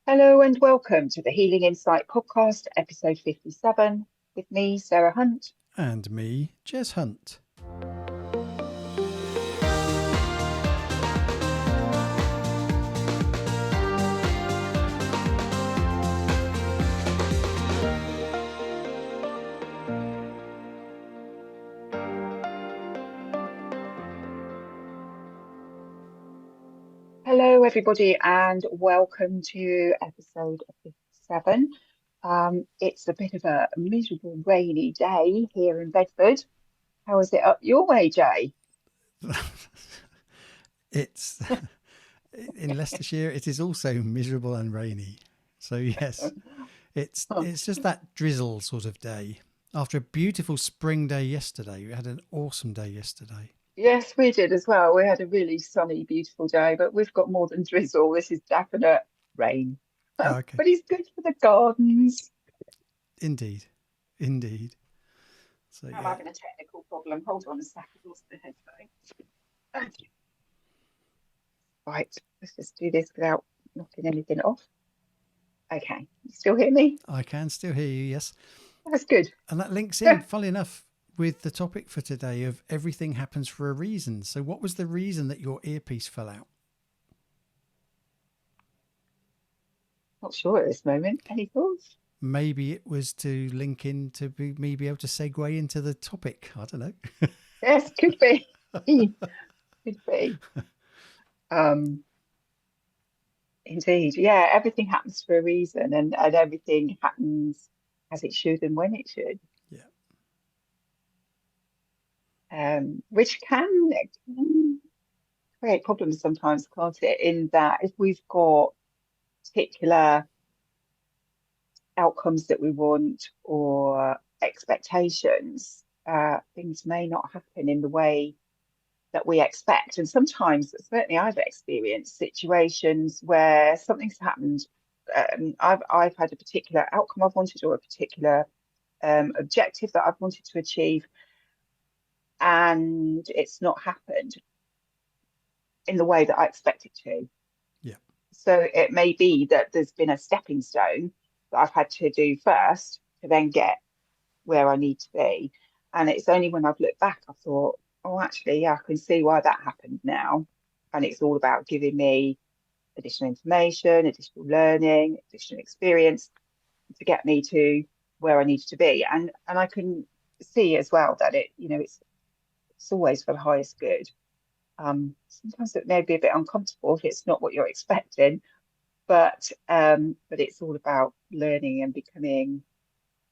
Hello and welcome to the Healing Insight podcast, episode 57, with me, Sarah Hunt. And me, Jez Hunt. Hello, everybody, and welcome to episode 57. It's a bit of a miserable, rainy day here in Bedford. How is it up your way, Jay? It's in Leicestershire. It is also miserable and rainy. So yes, it's just that drizzle sort of day. After a beautiful spring day yesterday, we had an awesome day yesterday. Yes, we did as well. We had a really sunny, beautiful day, but we've got more than drizzle. This is definite rain. Oh, But okay, it's good for the gardens. indeed, indeed. So I'm yeah, having a technical problem. Hold on a second. Lost the headphones. Okay. Right, let's just do this without knocking anything off. Okay, you still hear me? I can still hear you. Yes, That's good. and that links in, funnily enough, with the topic for today of everything happens for a reason. So, what was the reason that your earpiece fell out? Not sure at this moment. Any thoughts? Maybe it was to link in to me be able to segue into the topic. I don't know. Yes, could be. Could be. Um, Indeed. Yeah, everything happens for a reason and everything happens as it should and when it should. Yeah. Which can create problems sometimes, can't it? In that if we've got particular outcomes that we want or expectations, things may not happen in the way that we expect. And sometimes, certainly, I've experienced situations where something's happened. I've had a particular outcome I've wanted or a particular objective that I've wanted to achieve, and it's not happened in the way that I expect it to. Yeah. So it may be that there's been a stepping stone that I've had to do first to then get where I need to be. And it's only when I've looked back, I thought, oh, actually, yeah, I can see why that happened now. And it's all about giving me additional information, additional learning, additional experience to get me to where I needed to be. And I can see as well that it's always for the highest good. Sometimes it may be a bit uncomfortable if it's not what you're expecting, but it's all about learning and becoming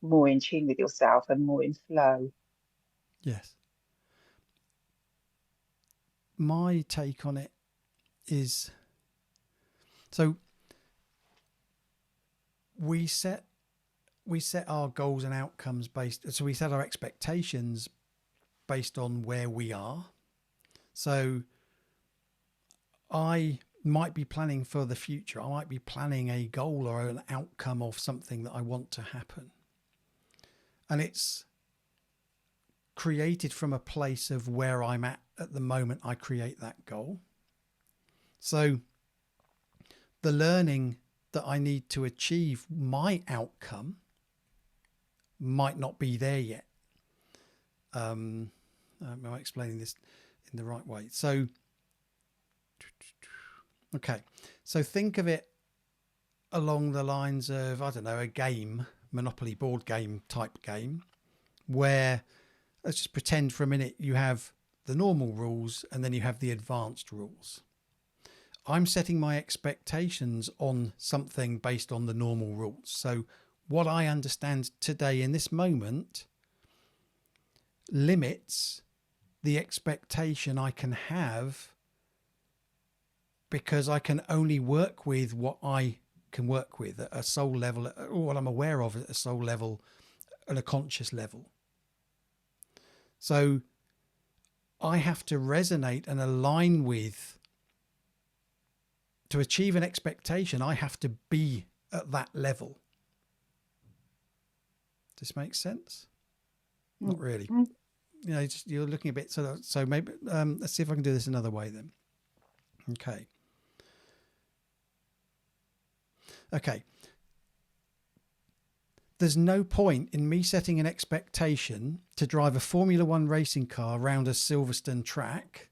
more in tune with yourself and more in flow. Yes. My take on it is so we set our goals and outcomes based, so we set our expectations based on where we are. So I might be planning for the future. I might be planning a goal or an outcome of something that I want to happen. And it's created from a place of where I'm at the moment I create that goal. So the learning that I need to achieve my outcome might not be there yet. Am I explaining this in the right way? So, okay. So think of it along the lines of, I don't know, a game, Monopoly board game type game, where let's just pretend for a minute you have the normal rules and then you have the advanced rules. I'm setting my expectations on something based on the normal rules. So what I understand today in this moment limits the expectation I can have, because I can only work with what I can work with at a soul level, or what I'm aware of at a soul level and a conscious level. So I have to resonate and align with, to achieve an expectation, I have to be at that level. Does this make sense? Not really. You know, you're looking a bit so maybe let's see if I can do this another way then. Okay. Okay. There's no point in me setting an expectation to drive a Formula One racing car around a Silverstone track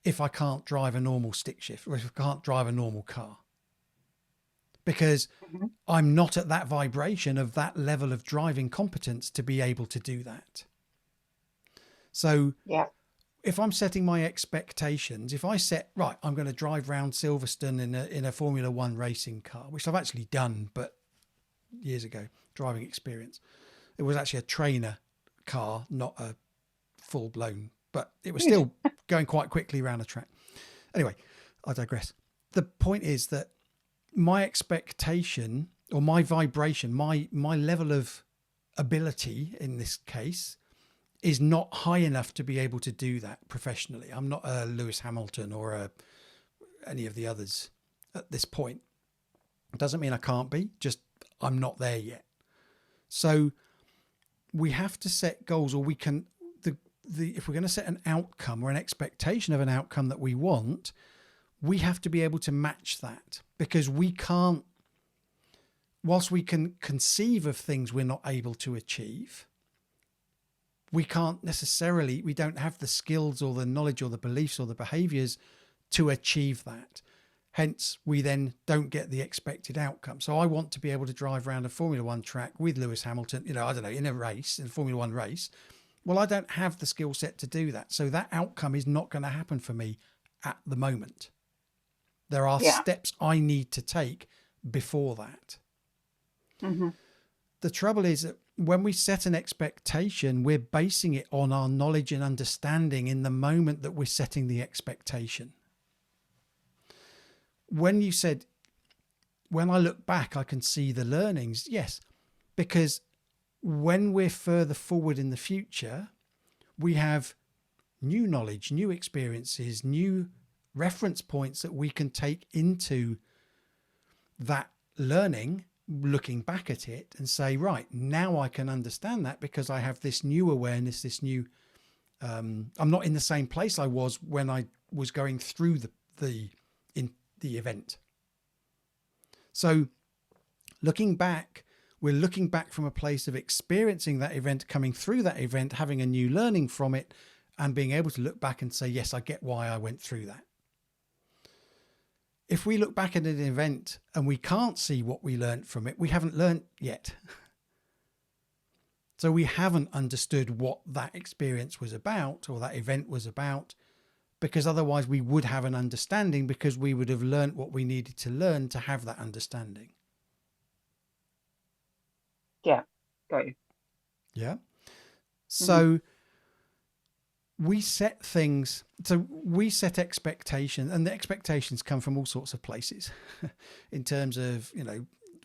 if I can't drive a normal stick shift, or if I can't drive a normal car. Because Hmm. I'm not at that vibration of that level of driving competence to be able to do that. So Yeah. if I'm setting my expectations, if I set, right, I'm going to drive around Silverstone in a Formula One racing car, which I've actually done, but years ago, driving experience. It was actually a trainer car, not a full blown, but it was Good. still going quite quickly around a track. Anyway, I digress. The point is that my expectation or my vibration, my level of ability in this case is not high enough to be able to do that professionally. I'm not a Lewis Hamilton or any of the others at this point. It doesn't mean I can't be, just I'm not there yet. So we have to set goals, or we can, if we're going to set an outcome or an expectation of an outcome that we want, we have to be able to match that, because we can't, whilst we can conceive of things we're not able to achieve, we can't necessarily, we don't have the skills or the knowledge or the beliefs or the behaviors to achieve that. Hence, we then don't get the expected outcome. So I want to be able to drive around a Formula One track with Lewis Hamilton, I don't know, in a race, in a Formula One race. Well, I don't have the skill set to do that. So that outcome is not going to happen for me at the moment. There are Yeah. steps I need to take before that. Hmm. The trouble is that when we set an expectation, we're basing it on our knowledge and understanding in the moment that we're setting the expectation. When you said, when I look back, I can see the learnings. Yes, because when we're further forward in the future, we have new knowledge, new experiences, new reference points that we can take into that learning, looking back at it and say, right, now I can understand that because I have this new awareness, this new, I'm not in the same place I was when I was going through the event. So looking back, we're looking back from a place of experiencing that event, coming through that event, having a new learning from it, and being able to look back and say, yes, I get why I went through that. If we look back at an event and we can't see what we learned from it, we haven't learned yet. So we haven't understood what that experience was about or that event was about, because otherwise we would have an understanding, because we would have learned what we needed to learn to have that understanding. Yeah. Got you. Yeah. Hmm. So we set things, so we set expectations, and the expectations come from all sorts of places in terms of,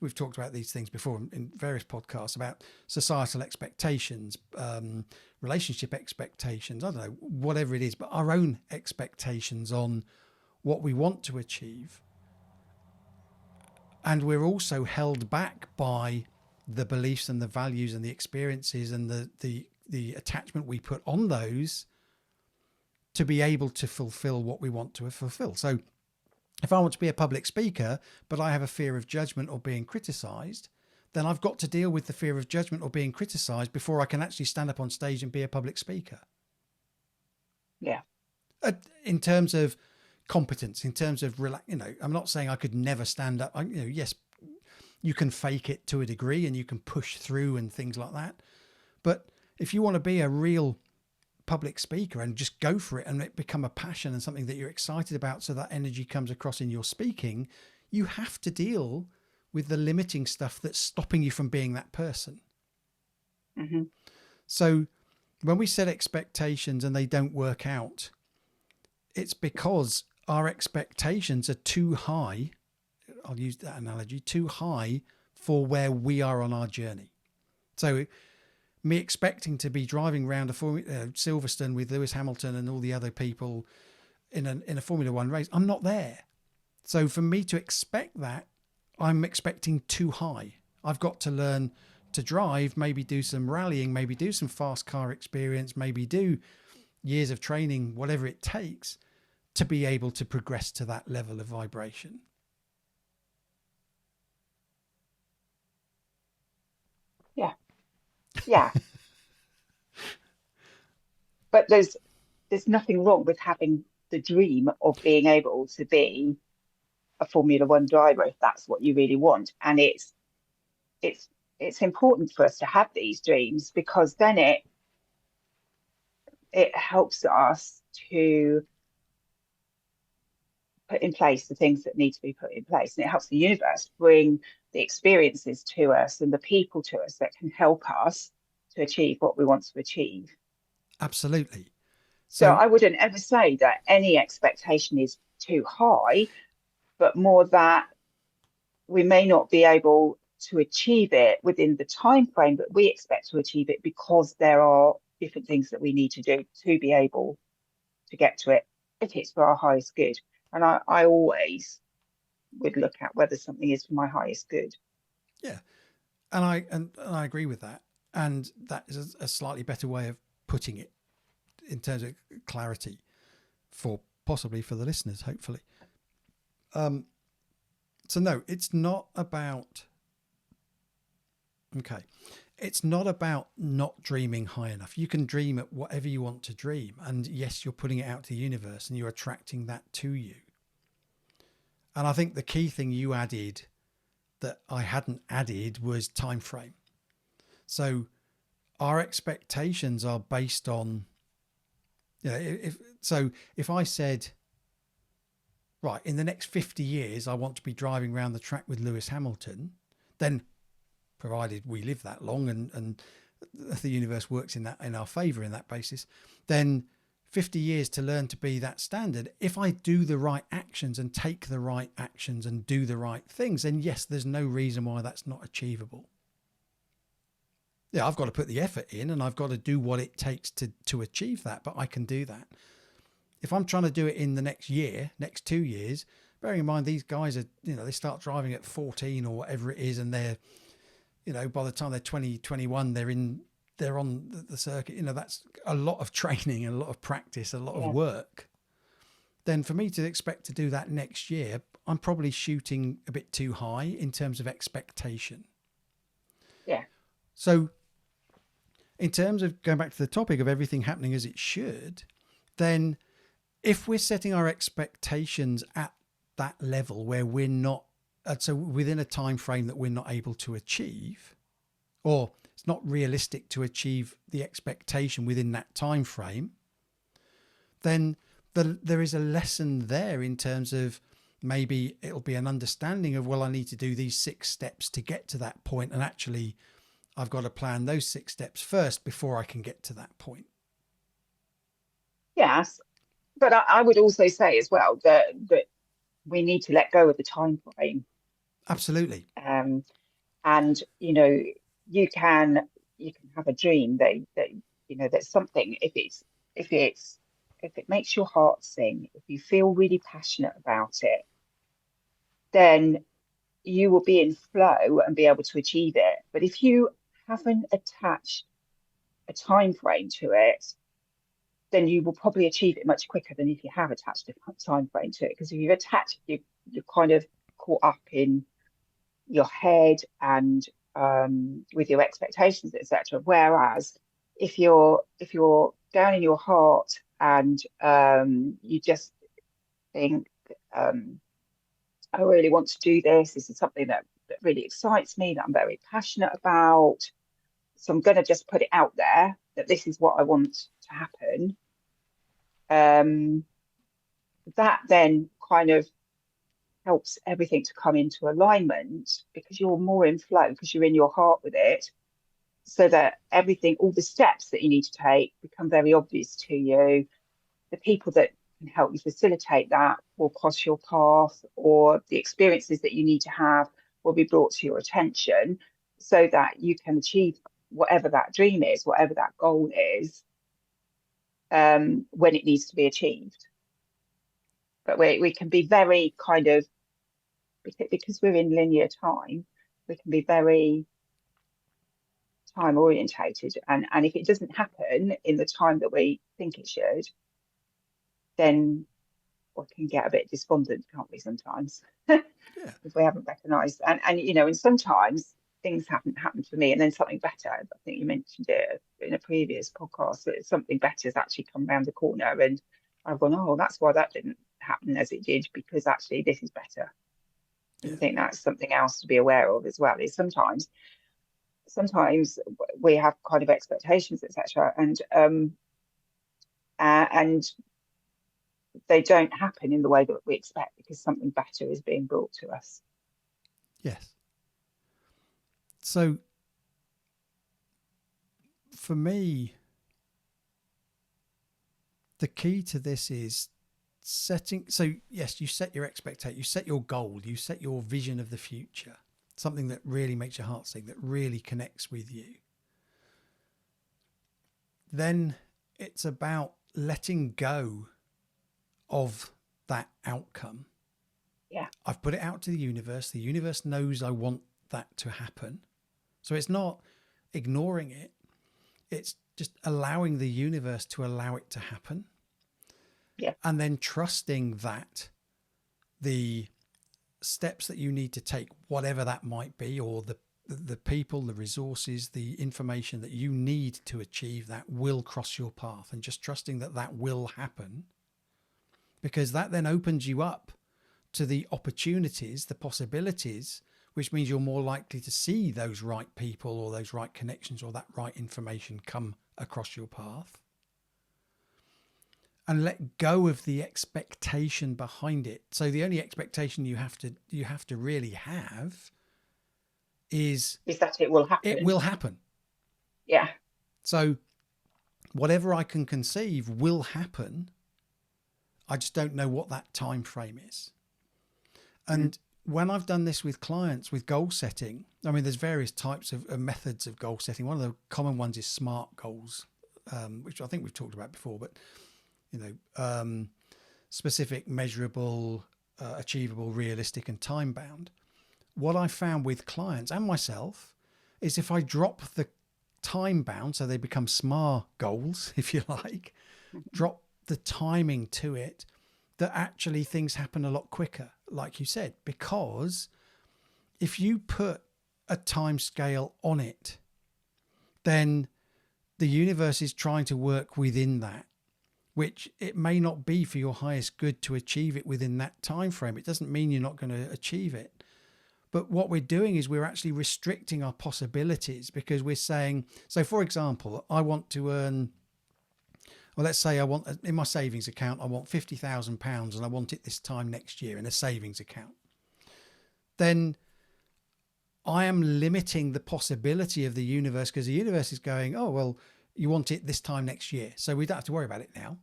we've talked about these things before in various podcasts about societal expectations, relationship expectations, I don't know, whatever it is, but our own expectations on what we want to achieve. And we're also held back by the beliefs and the values and the experiences and the attachment we put on those to be able to fulfill what we want to fulfill. So if I want to be a public speaker, but I have a fear of judgment or being criticized, then I've got to deal with the fear of judgment or being criticized before I can actually stand up on stage and be a public speaker. Yeah. In terms of competence, in terms of, I'm not saying I could never stand up. Yes, you can fake it to a degree and you can push through and things like that. But if you want to be a real public speaker and just go for it and it become a passion and something that you're excited about, so that energy comes across in your speaking, you have to deal with the limiting stuff that's stopping you from being that person. Hmm. So when we set expectations and they don't work out, it's because our expectations are too high. I'll use that analogy, too high for where we are on our journey. So me expecting to be driving around a Silverstone with Lewis Hamilton and all the other people in a Formula One race, I'm not there. So for me to expect that, I'm expecting too high. I've got to learn to drive, maybe do some rallying, maybe do some fast car experience, maybe do years of training, whatever it takes to be able to progress to that level of vibration. Yeah, but there's nothing wrong with having the dream of being able to be a Formula One driver if that's what you really want. And it's it's important for us to have these dreams because then it helps us to put in place the things that need to be put in place. And it helps the universe bring the experiences to us and the people to us that can help us to achieve what we want to achieve. Absolutely. So So I wouldn't ever say that any expectation is too high, but more that we may not be able to achieve it within the time frame that we expect to achieve it because there are different things that we need to do to be able to get to it if it's for our highest good. And I always would look at whether something is for my highest good. yeah, and I agree with that. And that is a slightly better way of putting it in terms of clarity for possibly for the listeners, hopefully. Um, so no, it's not about okay. It's not about not dreaming high enough. You can dream at whatever you want to dream. And yes, you're putting it out to the universe and you're attracting that to you. And I think the key thing you added that I hadn't added was time frame. So our expectations are based on, you know, if I said, right, in the next 50 years, I want to be driving around the track with Lewis Hamilton, then provided we live that long and the universe works in our favor in that basis, then 50 years to learn to be that standard. If I do the right actions and take the right actions and do the right things, then yes, there's no reason why that's not achievable. Yeah, I've got to put the effort in and I've got to do what it takes to achieve that, but I can do that. If I'm trying to do it in the next year, next 2 years, bearing in mind these guys are, they start driving at 14 or whatever it is, and they're, by the time they're 20, 21, they're on the circuit. That's a lot of training and a lot of practice, a lot of Yeah, work. Then for me to expect to do that next year, I'm probably shooting a bit too high in terms of expectation. yeah, So in terms of going back to the topic of everything happening as it should, then if we're setting our expectations at that level where we're not, so within a time frame that we're not able to achieve, or it's not realistic to achieve the expectation within that time frame, then there is a lesson there in terms of maybe it'll be an understanding of, well, I need to do these 6 steps to get to that point, and actually I've got to plan those 6 steps first before I can get to that point. yes. But I would also say as well that we need to let go of the time frame. Absolutely. And you can you can have a dream that that's something if it's if it makes your heart sing, if you feel really passionate about it, then you will be in flow and be able to achieve it. But if you haven't attached a time frame to it, then you will probably achieve it much quicker than if you have attached a time frame to it. Because if you've attached, you're kind of caught up in your head and with your expectations, etc. Whereas if you're down in your heart and you just think, I really want to do this. This is something that really excites me, that I'm very passionate about. So I'm going to just put it out there that this is what I want to happen. That then kind of helps everything to come into alignment because you're more in flow because you're in your heart with it, so that everything, all the steps that you need to take become very obvious to you. The people that can help you facilitate that will cross your path, or the experiences that you need to have will be brought to your attention so that you can achieve whatever that dream is, whatever that goal is, when it needs to be achieved. But we can be very kind of, because we're in linear time, we can be very time orientated. And if it doesn't happen in the time that we think it should, then we can get a bit despondent, can't we, sometimes? Yeah. If we haven't recognised. And sometimes things haven't happened for me, and then something better. I think you mentioned it in a previous podcast that something better has actually come around the corner, and I've gone, oh, that's why that didn't happen as it did, because actually this is better. And I Yeah. think that's something else to be aware of as well. Is sometimes we have kind of expectations, etc., and they don't happen in the way that we expect because something better is being brought to us. Yes. So for me, the key to this is setting. So yes, you set your expectation, you set your goal, you set your vision of the future, something that really makes your heart sing, that really connects with you. Then it's about letting go of that outcome. Yeah, I've put it out to the universe. The universe knows I want that to happen. So it's not ignoring it. It's just allowing the universe to allow it to happen. yeah, And then trusting that the steps that you need to take, whatever that might be, or the people, the resources, the information that you need to achieve that will cross your path, and just trusting that that will happen, because that then opens you up to the opportunities, the possibilities, which means you're more likely to see those right people or those right connections or that right information come across your path. And let go of the expectation behind it. So the only expectation you have to really have is is that it will it happen. will happen. Yeah, So whatever I can conceive will happen. I just don't know what that time frame is. mm. And when I've done this with clients with goal setting, I mean, there's various types of methods of goal setting. One of the common ones is SMART goals, which I think we've talked about before, but specific, measurable, achievable, realistic, and time bound. What I found with clients and myself is if I drop the time bound, so they become SMART goals, if you like, drop the timing to it, that actually things happen a lot quicker, like you said, because if you put a time scale on it, then the universe is trying to work within that, which it may not be for your highest good to achieve it within that time frame. It doesn't mean you're not going to achieve it. But what we're doing is we're actually restricting our possibilities, because we're saying, so for example, I want to earn, well, let's say I want, in my savings account, I want £50,000 and I want it this time next year in a savings account. Then I am limiting the possibility of the universe, because the universe is going, oh, well, you want it this time next year, so we don't have to worry about it now.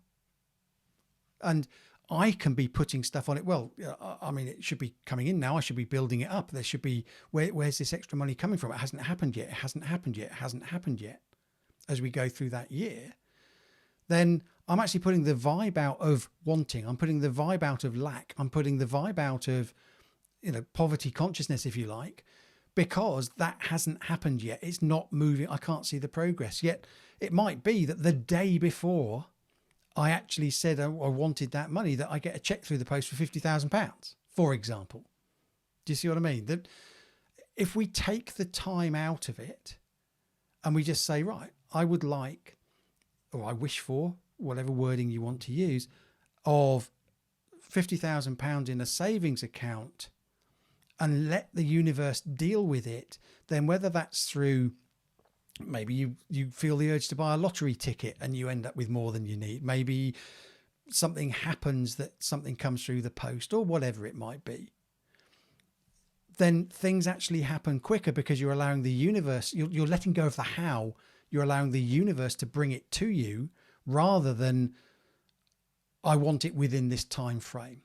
And I can be putting stuff on it. Well, I mean, it should be coming in now. I should be building it up. There should be, where's this extra money coming from? It hasn't happened yet. It hasn't happened yet. It hasn't happened yet. As we go through that year, then I'm actually putting the vibe out of wanting. I'm putting the vibe out of lack. I'm putting the vibe out of, poverty consciousness, if you like, because that hasn't happened yet. It's not moving. I can't see the progress yet. It might be that the day before I actually said I wanted that money, that I get a check through the post for £50,000, for example. Do you see what I mean? That if we take the time out of it and we just say, right, I would like, or I wish for, whatever wording you want to use, of £50,000 in a savings account, and let the universe deal with it, then whether that's through, maybe you feel the urge to buy a lottery ticket and you end up with more than you need. Maybe something happens, that something comes through the post, or whatever it might be. Then things actually happen quicker, because you're allowing the universe, you're letting go of the how, you're allowing the universe to bring it to you, rather than I want it within this time frame.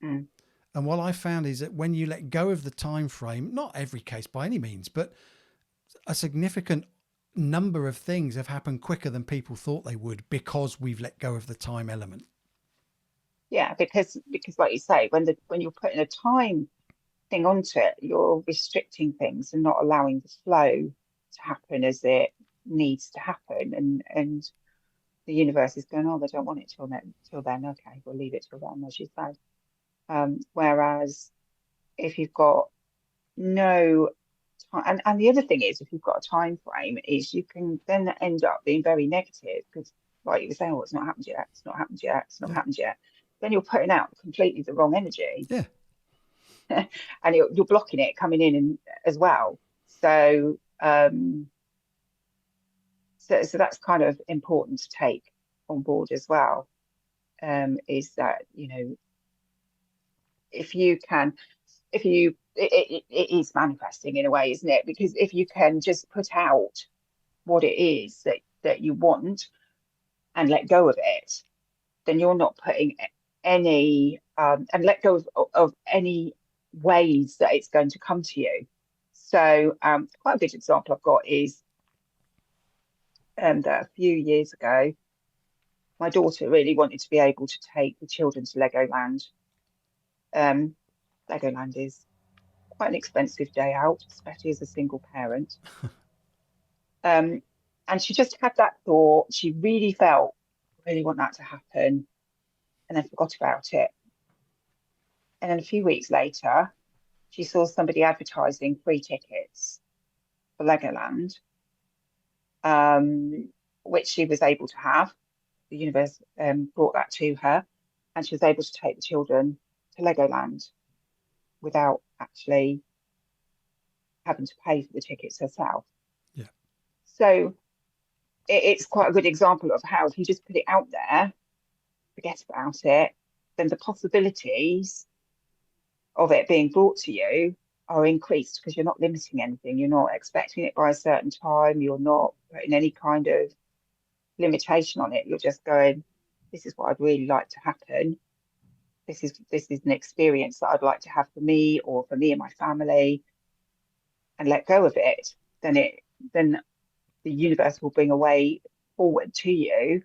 Mm. And what I found is that when you let go of the time frame, not every case by any means, but a significant number of things have happened quicker than people thought they would, because we've let go of the time element. Yeah, because like you say, when you're putting a time thing onto it, you're restricting things and not allowing the flow to happen as it needs to happen, and the universe is going, oh, they don't want it till then. Okay, we'll leave it till then, as you say. Whereas if you've got no and the other thing is, if you've got a time frame, is you can then end up being very negative because, like you were saying, oh, it's not happened yet, it's not happened yet, it's not Yeah. happened yet. Then you're putting out completely the wrong energy, Yeah. and you're blocking it coming in and, as well. So, so that's kind of important to take on board as well. Is that, if you can, if you it is manifesting in a way, isn't it? Because if you can just put out what it is that you want and let go of it, then you're not putting any and let go of any ways that it's going to come to you. So quite a good example I've got is that a few years ago, my daughter really wanted to be able to take the children to Legoland. Um, Legoland is quite an expensive day out, especially as a single parent. Um, and she just had that thought. She really felt, really want that to happen, and then forgot about it. And then a few weeks later, she saw somebody advertising free tickets for Legoland, which she was able to have. The universe brought that to her, and she was able to take the children to Legoland without actually having to pay for the tickets herself. Yeah. So it's quite a good example of how if you just put it out there, forget about it, then the possibilities of it being brought to you are increased because you're not limiting anything. You're not expecting it by a certain time. You're not putting any kind of limitation on it. You're just going, this is what I'd really like to happen. This is an experience that I'd like to have for me or for me and my family, and let go of it. Then the universe will bring a way forward to you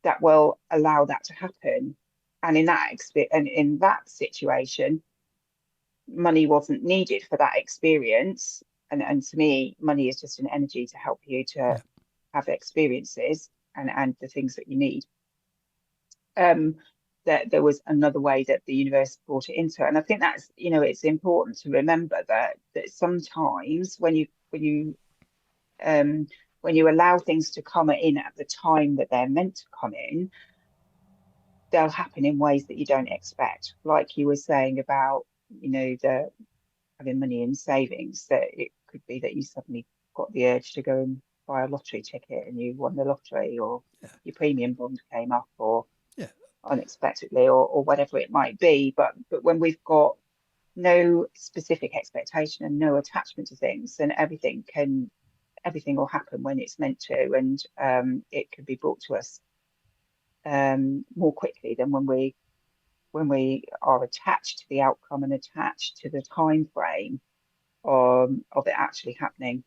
that will allow that to happen. And in that situation, money wasn't needed for that experience. And to me, money is just an energy to help you to Yeah. have experiences and the things that you need. That there was another way that the universe brought it into it. And I think that's, it's important to remember that sometimes when you allow things to come in at the time that they're meant to come in, they'll happen in ways that you don't expect. Like you were saying about, the having money in savings, that it could be that you suddenly got the urge to go and buy a lottery ticket and you won the lottery, or Yeah. your premium bond came up, or Yeah. unexpectedly, or whatever it might be. But when we've got no specific expectation and no attachment to things, then everything will happen when it's meant to, and it can be brought to us more quickly than when we are attached to the outcome and attached to the time frame of it actually happening.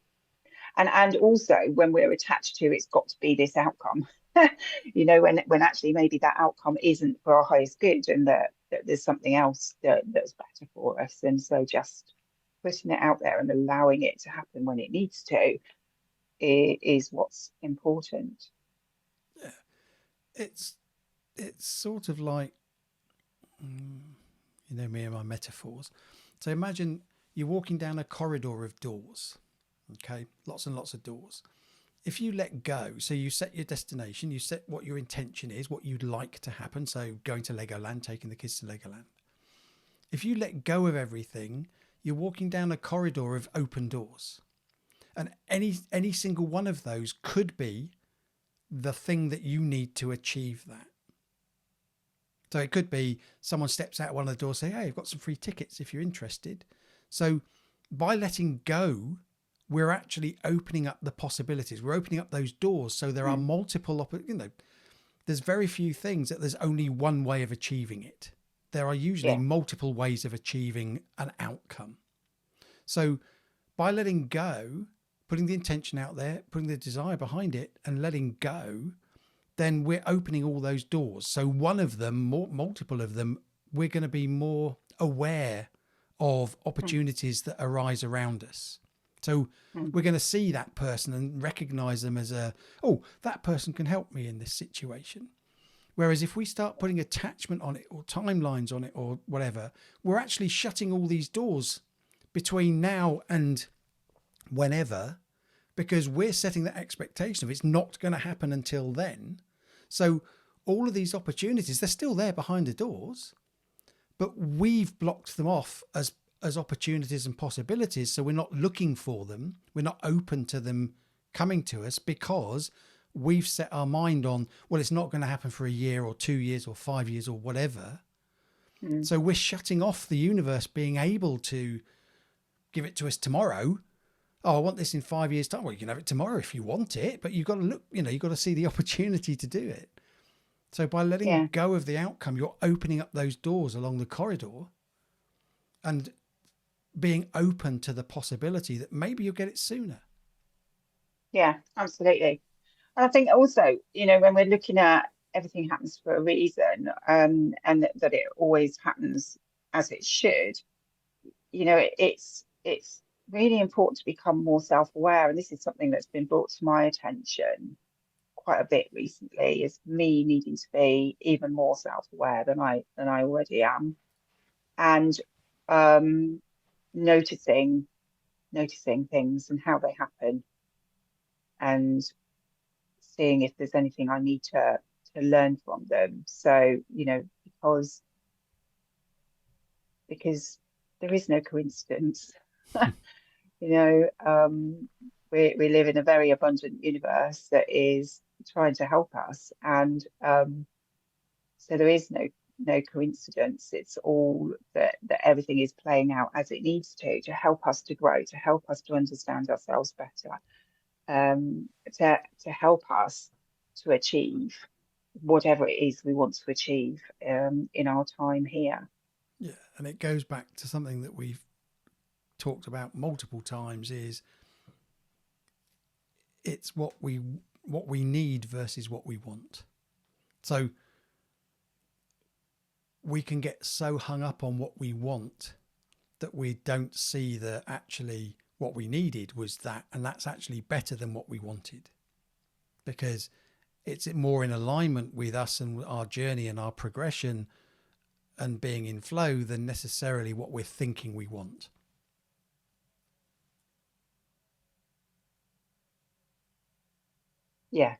And also when we're attached to it's got to be this outcome, when actually maybe that outcome isn't for our highest good, and that there's something else that's better for us. And so just putting it out there and allowing it to happen when it needs to is what's important. Yeah. It's sort of like, me and my metaphors. So imagine you're walking down a corridor of doors. Okay, lots and lots of doors. If you let go, so you set your destination, you set what your intention is, what you'd like to happen. So going to Legoland, taking the kids to Legoland. If you let go of everything, you're walking down a corridor of open doors. And any single one of those could be the thing that you need to achieve that. So it could be someone steps out one of the doors, say, hey, I've got some free tickets if you're interested. So by letting go, we're actually opening up the possibilities. We're opening up those doors. So there are multiple, there's very few things that there's only one way of achieving it. There are usually multiple ways of achieving an outcome. So by letting go, putting the intention out there, putting the desire behind it and letting go, then we're opening all those doors. So one of them, multiple of them, we're going to be more aware of opportunities that arise around us. So we're going to see that person and recognize them as that person can help me in this situation. Whereas if we start putting attachment on it or timelines on it or whatever, we're actually shutting all these doors between now and whenever, because we're setting that expectation of it's not going to happen until then. So all of these opportunities, they're still there behind the doors, but we've blocked them off as opportunities and possibilities. So we're not looking for them. We're not open to them coming to us because we've set our mind on, well, it's not going to happen for a year or 2 years or 5 years or whatever. Mm. So we're shutting off the universe being able to give it to us tomorrow. Oh, I want this in 5 years' time. Well, you can have it tomorrow if you want it, but you've got to look, you've got to see the opportunity to do it. So by letting Yeah, go of the outcome, you're opening up those doors along the corridor and being open to the possibility that maybe you'll get it sooner. yeah, absolutely. And I think also, when we're looking at everything happens for a reason, and that it always happens as it should, it's really important to become more self-aware. And this is something that's been brought to my attention quite a bit recently, is me needing to be even more self-aware than I already am, and um, noticing noticing things and how they happen, and seeing if there's anything I need to learn from them. So, because there is no coincidence. you know, um, we live in a very abundant universe that is trying to help us, and so there is no coincidence. It's all that everything is playing out as it needs to help us to grow, to help us to understand ourselves better, to help us to achieve whatever it is we want to achieve in our time here. Yeah. And it goes back to something that we've talked about multiple times is it's what we need versus what we want. So we can get so hung up on what we want that we don't see that actually what we needed was that, and that's actually better than what we wanted, because it's more in alignment with us and our journey and our progression and being in flow than necessarily what we're thinking we want. Yeah.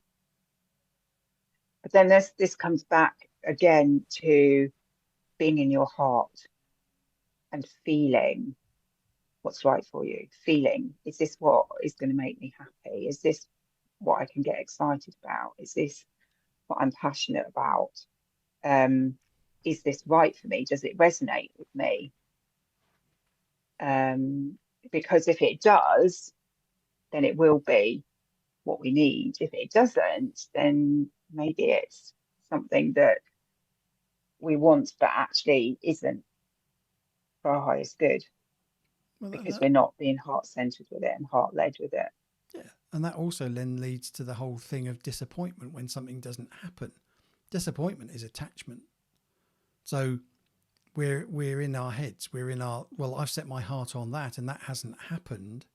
But then this comes back again to being in your heart and feeling what's right for you. Feeling, is this what is going to make me happy? Is this what I can get excited about? Is this what I'm passionate about? Um, is this right for me? Does it resonate with me? Um, because if it does, then it will be what we need. If it doesn't, then maybe it's something that we want but actually isn't for our highest good, Well, because we're not being heart centered with it and heart led with it. yeah, and that also then leads to the whole thing of disappointment when something doesn't happen. Disappointment is attachment. So we're in our heads. We're in our, well, I've set my heart on that and that hasn't happened.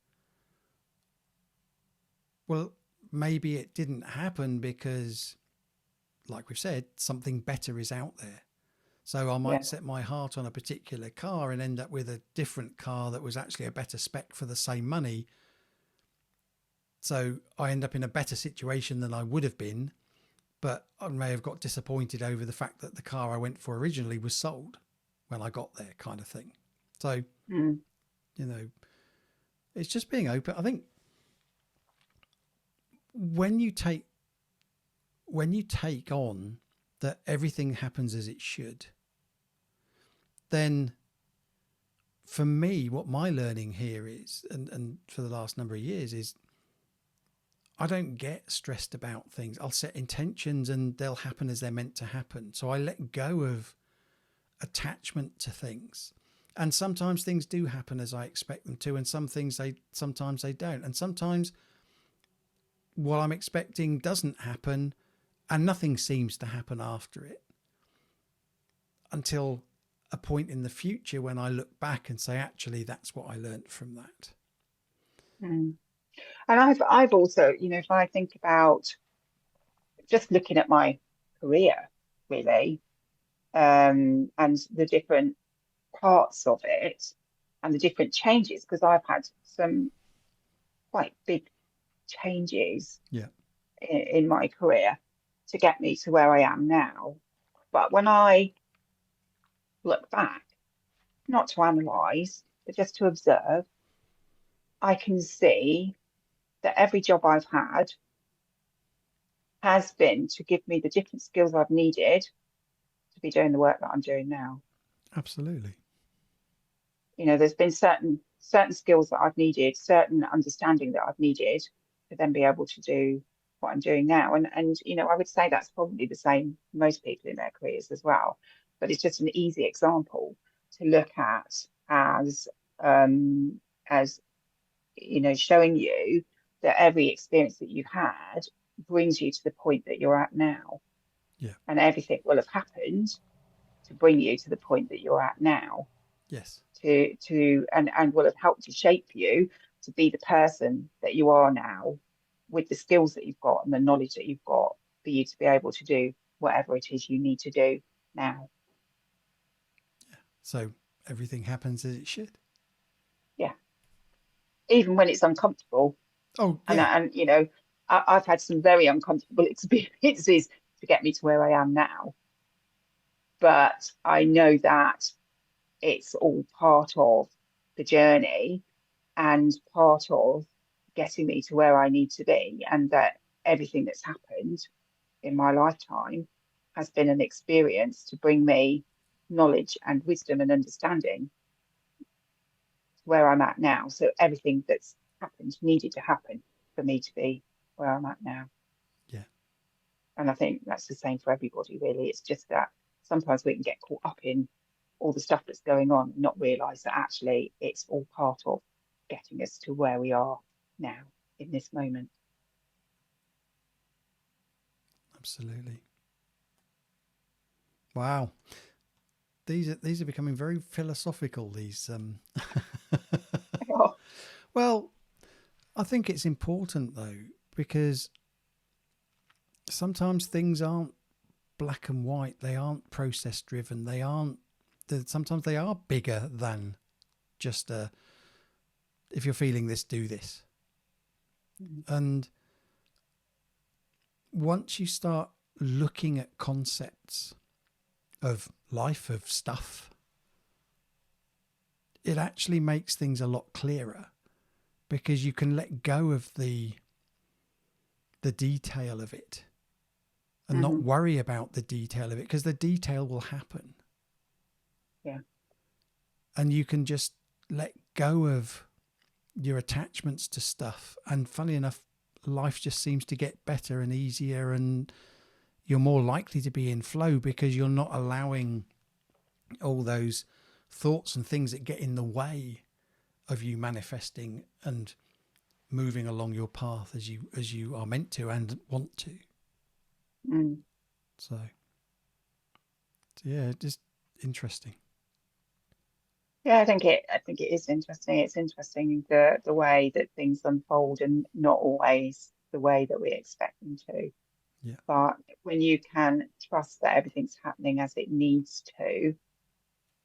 Well, maybe it didn't happen because, like we've said, something better is out there. So I might Yeah. set my heart on a particular car and end up with a different car that was actually a better spec for the same money. So I end up in a better situation than I would have been, but I may have got disappointed over the fact that the car I went for originally was sold when I got there, kind of thing. So, Mm. you know, it's just being open. I think when you take on that everything happens as it should, then for me, what my learning here is, and for the last number of years, is I don't get stressed about things. I'll set intentions and they'll happen as they're meant to happen. So I let go of attachment to things. And sometimes things do happen as I expect them to, and sometimes they don't. And sometimes what I'm expecting doesn't happen and nothing seems to happen after it until a point in the future when I look back and say, actually, that's what I learned from that. Mm. And I've also, if I think about just looking at my career, really, and the different parts of it and the different changes, because I've had some quite big changes Yeah. in my career to get me to where I am now. But when I look back, not to analyze, but just to observe, I can see that every job I've had has been to give me the different skills I've needed to be doing the work that I'm doing now. Absolutely. There's been certain skills that I've needed, certain understanding that I've needed to then be able to do what I'm doing now. And I would say that's probably the same for most people in their careers as well. But it's just an easy example to look at um, as showing you that every experience that you've had brings you to the point that you're at now, Yeah. and everything will have happened to bring you to the point that you're at now, Yes. and will have helped to shape you to be the person that you are now, with the skills that you've got and the knowledge that you've got for you to be able to do whatever it is you need to do now. So everything happens as it should. Yeah, even when it's uncomfortable. Oh, and yeah. and I've had some very uncomfortable experiences to get me to where I am now, but I know that it's all part of the journey and part of getting me to where I need to be, and that everything that's happened in my lifetime has been an experience to bring me knowledge and wisdom and understanding to where I'm at now. So everything that's happened needed to happen for me to be where I'm at now. Yeah. And I think that's the same for everybody, really. It's just that sometimes we can get caught up in all the stuff that's going on and not realize that actually it's all part of getting us to where we are now in this moment. Absolutely. Wow. These are becoming very philosophical. These. Oh, Well, I think it's important though because sometimes things aren't black and white. They aren't process driven. They aren't. Sometimes they are bigger than just a. If you're feeling this, do this. And once you start looking at concepts of life, of stuff, it actually makes things a lot clearer because you can let go of the detail of it and not mm-hmm. worry about the detail of it because the detail will happen. Yeah. And you can just let go of your attachments to stuff. And funny enough, life just seems to get better and easier, and you're more likely to be in flow because you're not allowing all those thoughts and things that get in the way of you manifesting and moving along your path as you are meant to and want to. Mm. So yeah, just interesting. Yeah, I think it is interesting. It's interesting the way that things unfold, and not always the way that we expect them to. Yeah. But when you can trust that everything's happening as it needs to,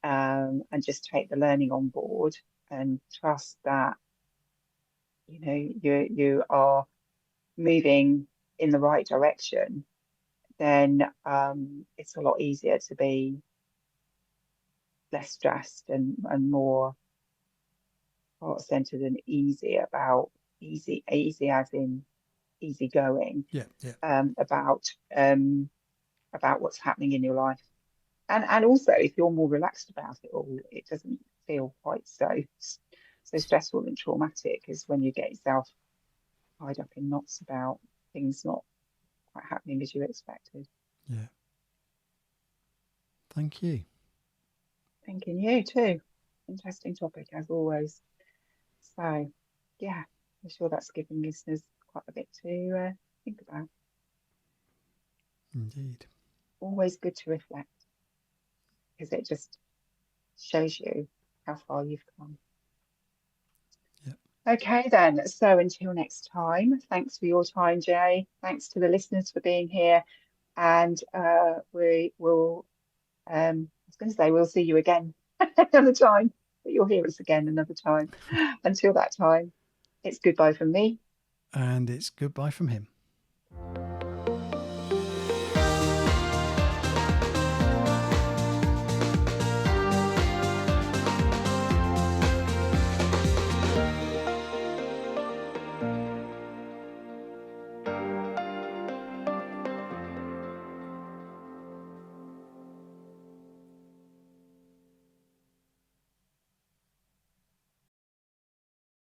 and just take the learning on board, and trust that you are moving in the right direction, then it's a lot easier to be less stressed and more heart centered and easy about easy as in easy going, Yeah. Yeah. about what's happening in your life. And also, if you're more relaxed about it all, it doesn't feel quite so stressful and traumatic as when you get yourself tied up in knots about things not quite happening as you expected. Yeah. Thank you. Thinking you too. Interesting topic as always. So, yeah, I'm sure that's given listeners quite a bit to think about. Indeed. Always good to reflect because it just shows you how far you've come. Yeah. Okay, then. So until next time, thanks for your time, Jay. Thanks to the listeners for being here. And we will, I was going to say, we'll see you again another time, but you'll hear us again another time. Until that time, It's goodbye from me. And it's goodbye from him.